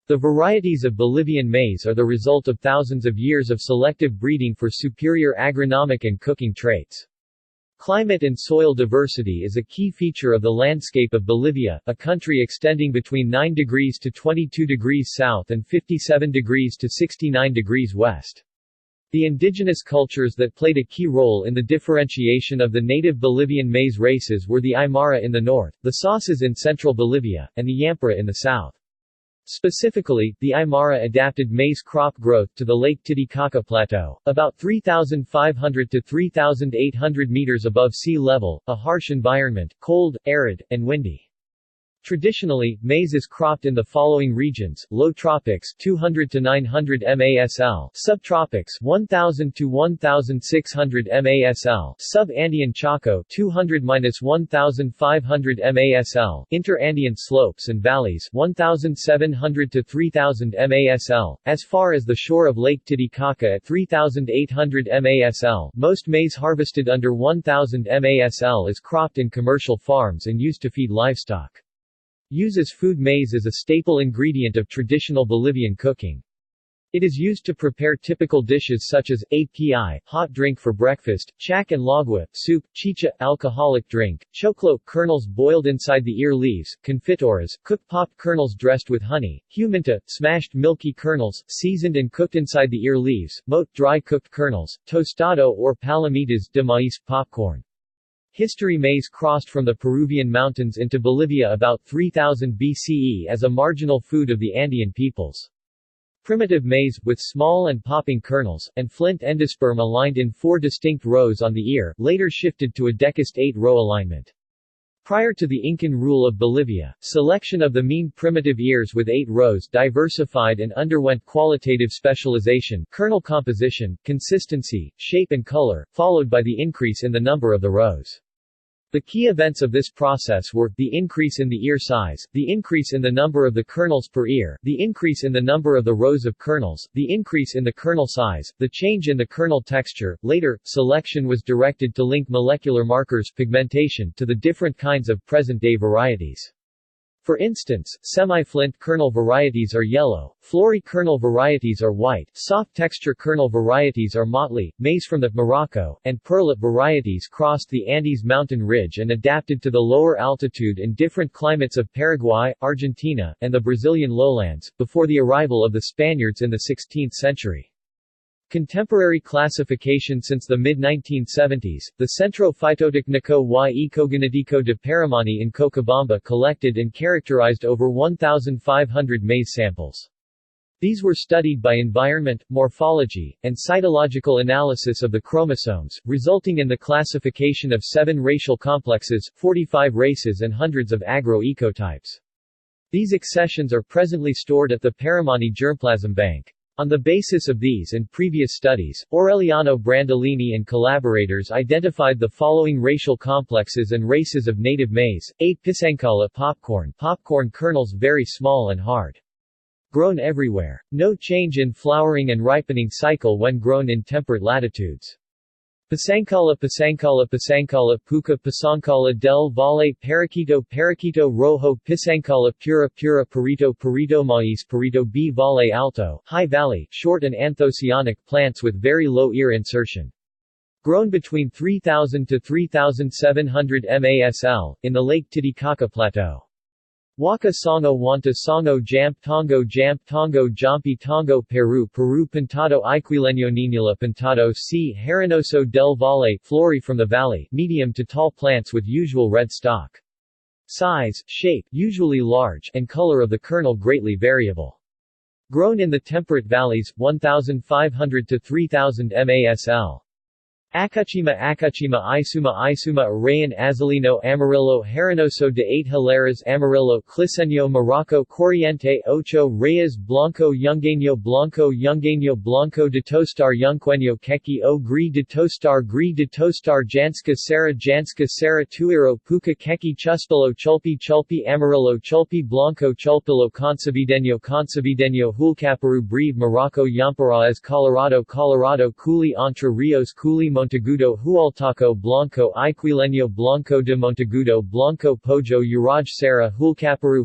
The varieties of Bolivian maize are the result of thousands of years of selective breeding for superior agronomic and cooking traits. Climate and soil diversity is a key feature of the landscape of Bolivia, a country extending between 9 degrees to 22 degrees south and 57 degrees to 69 degrees west. The indigenous cultures that played a key role in the differentiation of the native Bolivian maize races were the Aymara in the north, the Sasas in central Bolivia, and the Yampara in the south. Specifically, the Aymara adapted maize crop growth to the Lake Titicaca Plateau, about 3,500 to 3,800 meters above sea level, a harsh environment, cold, arid, and windy. Traditionally, maize is cropped in the following regions: low tropics 200 to 900 MASL, subtropics 1000 to 1600 MASL, sub-Andean Chaco 200-1500 MASL, inter-Andean slopes and valleys 1700 to 3000 MASL, as far as the shore of Lake Titicaca at 3800 MASL. Most maize harvested under 1000 MASL is cropped in commercial farms and used to feed livestock. Use as food. Maize is a staple ingredient of traditional Bolivian cooking. It is used to prepare typical dishes such as api, hot drink for breakfast, chac and lagua, soup, chicha, alcoholic drink, choclo, kernels boiled inside the ear leaves, confitoras, cooked popped kernels dressed with honey, huminta, smashed milky kernels, seasoned and cooked inside the ear leaves, mote, dry cooked kernels, tostado or palomitas de maíz, popcorn. History. Maize crossed from the Peruvian mountains into Bolivia about 3000 BCE as a marginal food of the Andean peoples. Primitive maize, with small and popping kernels, and flint endosperm aligned in 4 distinct rows on the ear, later shifted to a decust 8-row alignment. Prior to the Incan rule of Bolivia, selection of the mean primitive ears with 8 rows diversified and underwent qualitative specialization, kernel composition, consistency, shape and color, followed by the increase in the number of the rows. The key events of this process were, the increase in the ear size, the increase in the number of the kernels per ear, the increase in the number of the rows of kernels, the increase in the kernel size, the change in the kernel texture. Later, selection was directed to link molecular markers pigmentation to the different kinds of present-day varieties. For instance, semi-flint kernel varieties are yellow, flory kernel varieties are white, soft-texture kernel varieties are motley. Maize from the Morocco, and perlet varieties crossed the Andes mountain ridge and adapted to the lower altitude and different climates of Paraguay, Argentina, and the Brazilian lowlands, before the arrival of the Spaniards in the 16th century. Contemporary classification. Since the mid-1970s, the Centro Phytotécnico y Ecogenético de Paramani in Cochabamba collected and characterized over 1,500 maize samples. These were studied by environment, morphology, and cytological analysis of the chromosomes, resulting in the classification of 7 racial complexes, 45 races and hundreds of agro-ecotypes. These accessions are presently stored at the Paramani Germplasm Bank. On the basis of these and previous studies, Aureliano Brandolini and collaborators identified the following racial complexes and races of native maize: 8 Pisankala popcorn. Popcorn kernels very small and hard. Grown everywhere. No change in flowering and ripening cycle when grown in temperate latitudes. Pisankala Puca Pisankala del Valle Paraquito Rojo Pisankala Pura Perito Maíz B Valle Alto, High Valley, short and anthocyanic plants with very low ear insertion. Grown between 3,000 to 3,700 MASL, in the Lake Titicaca Plateau. Waka Songo Wanta Songo Jamp Tongo Jampi Tongo Peru Pintado Iquileño Ninila Pintado C. Herenoso del Valle, flory from the valley, medium to tall plants with usual red stalk. Size, shape, usually large, and color of the kernel greatly variable. Grown in the temperate valleys, 1,500 to 3,000 MASL. Acuchima Isuma Arayan Azulino Amarillo Herenoso de 8 Hilaras Amarillo Cliseño Morocco Corriente Ocho Reyes Blanco Blanco de Tostar Yunqueño Keki O Gris de Tostar Janska Sara Tuiro Puca Keki Chuspilo Chulpi Amarillo Chulpi Blanco Chulpilo Concebideño Hulcaparu Breve Morocco Yamparaes Colorado Culi Entre Rios Culi Monteagudo Hualtaco Blanco Iquileño Blanco de Monteagudo Blanco Pojo Uraj Serra Hulcaparu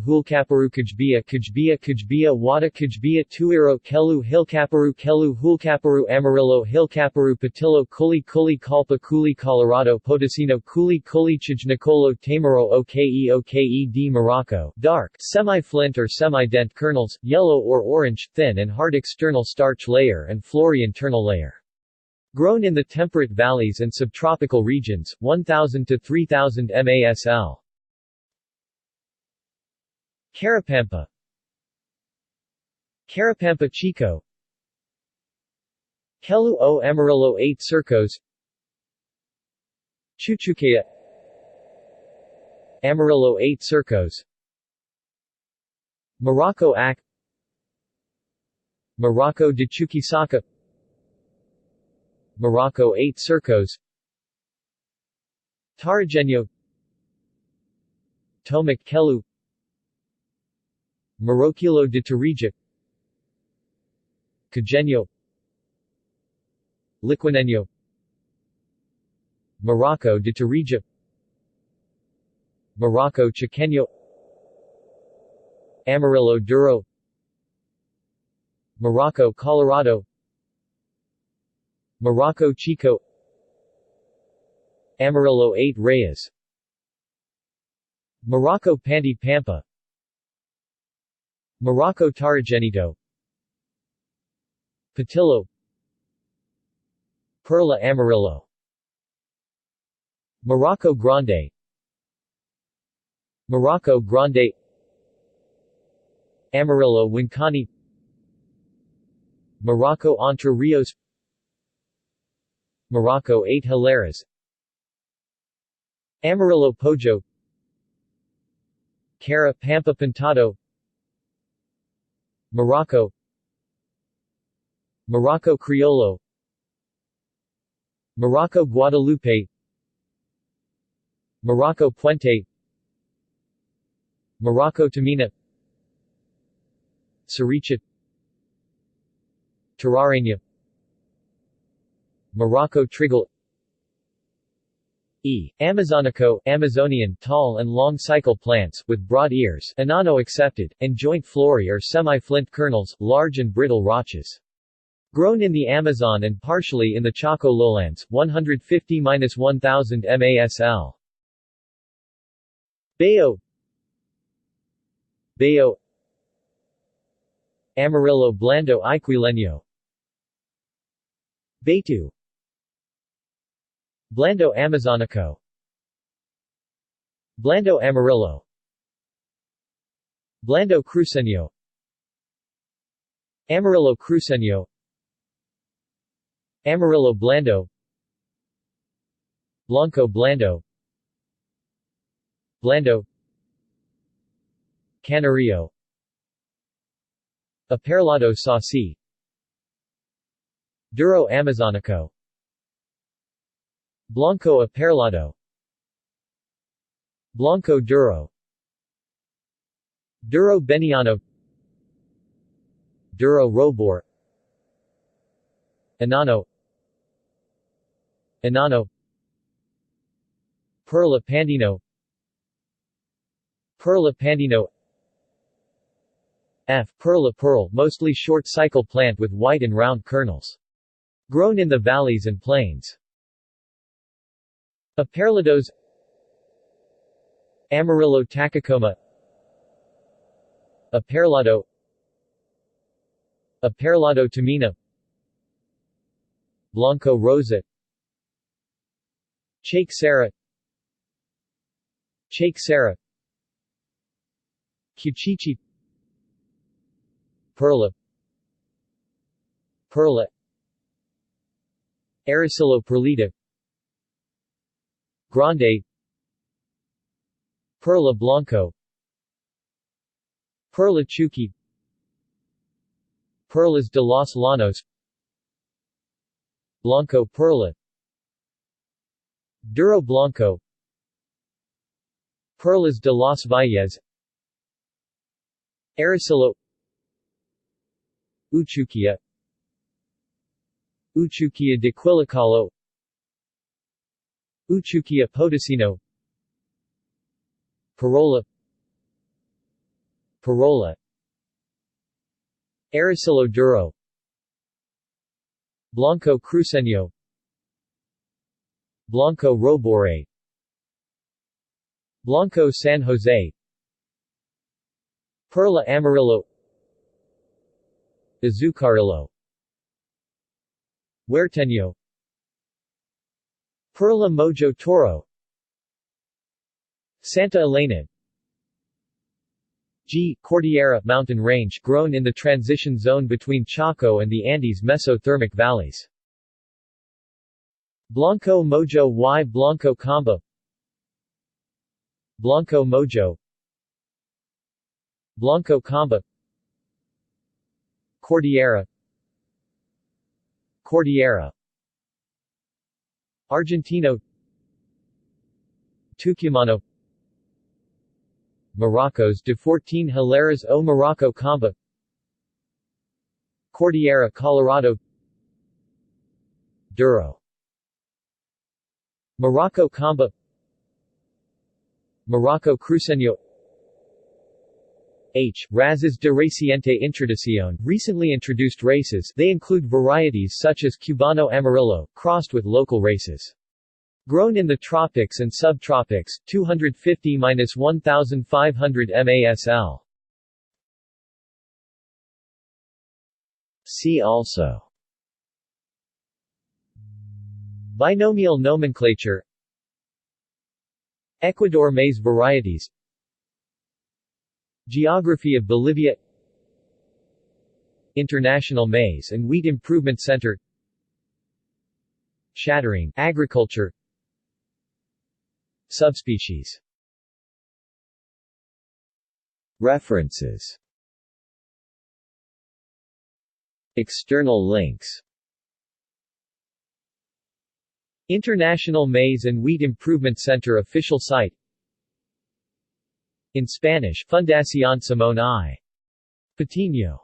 Kajbia Wada Kajbia Tuiro Kelu Hulcaparu Amarillo Hilcaparu Patillo Culi Calpa Culi Colorado Potosino Culi Chijnicolo Tamaro Oke D Morocco dark, semi-flint or semi-dent kernels, yellow or orange, thin and hard external starch layer and flory internal layer. Grown in the temperate valleys and subtropical regions, 1000 to 3000 MASL. Carapampa Chico Kelu o Amarillo 8 Circos Chuchuquea Amarillo 8 Circos Morocco Ac Morocco de Chuquisaca Morocco 8 Circos Tarajeño Tomac Kelu Morroquilo de Tarija Cajeño Liquineño Morocco de Tarija Morocco Chiqueño Amarillo Duro Morocco Colorado Morocco Chico Amarillo 8 Reyes Morocco Panty Pampa Morocco Tarajenito Patillo Perla Amarillo Morocco Grande Morocco Grande Amarillo Wincani Morocco Entre Rios Morocco 8 Hilaras Amarillo Pojo Cara Pampa Pintado Morocco Morocco Criollo Morocco Guadalupe Morocco Puente Morocco Tamina Saricha Tarareña Morocco Trigal Amazonico Amazonian tall and long cycle plants, with broad ears Enano accepted, and joint flory or semi-flint kernels, large and brittle rauches. Grown in the Amazon and partially in the Chaco lowlands, 150–1000 MASL. Bayo Amarillo Blando Iquileño Beitu Blando Amazonico Blando Amarillo Blando Cruceño Amarillo Cruceño Amarillo Blando Blanco Blando Blando Canario Aperlado Sauci Duro Amazonico Blanco Aperlado Blanco Duro Duro Beniano Duro Robor Enano Perla Pandino F. Perla pearl, mostly short cycle plant with white and round kernels. Grown in the valleys and plains. Aperlados Amarillo Tacacoma Aperlado Tamina Blanco Rosette Cheikh Serra Cuchichi Perla Aracillo Perlita Grande Perla Blanco Perla Chuki Perlas de los Llanos Blanco Perla Duro Blanco Perlas de los Valles Aracillo Uchuquia de Quilicalo Uchuquia Potosino, Parola, Parola, Aracilo Duro, Blanco Cruceño, Blanco Robore, Blanco San Jose, Perla Amarillo, Azucarillo, Huerteño, Perla Mojo Toro, Santa Elena, G. Cordillera mountain range grown in the transition zone between Chaco and the Andes mesothermic valleys. Blanco Mojo y Blanco Camba, Blanco Mojo, Blanco Camba, Cordillera, Cordillera, Argentino, Tucumano, Morocco's de 14 Hileras o Morocco Camba, Cordillera Colorado, Duro, Morocco Camba, Morocco Cruceño, H. Razas de Reciente Introducción, recently introduced races. They include varieties such as Cubano Amarillo, crossed with local races. Grown in the tropics and subtropics, 250–1500 MASL. See also: Binomial nomenclature, Ecuador maize varieties, Geography of Bolivia, International Maize and Wheat Improvement Center, Shattering agriculture, Subspecies. References. External links. International Maize and Wheat Improvement Center official site. In Spanish, Fundación Simón I. Patiño.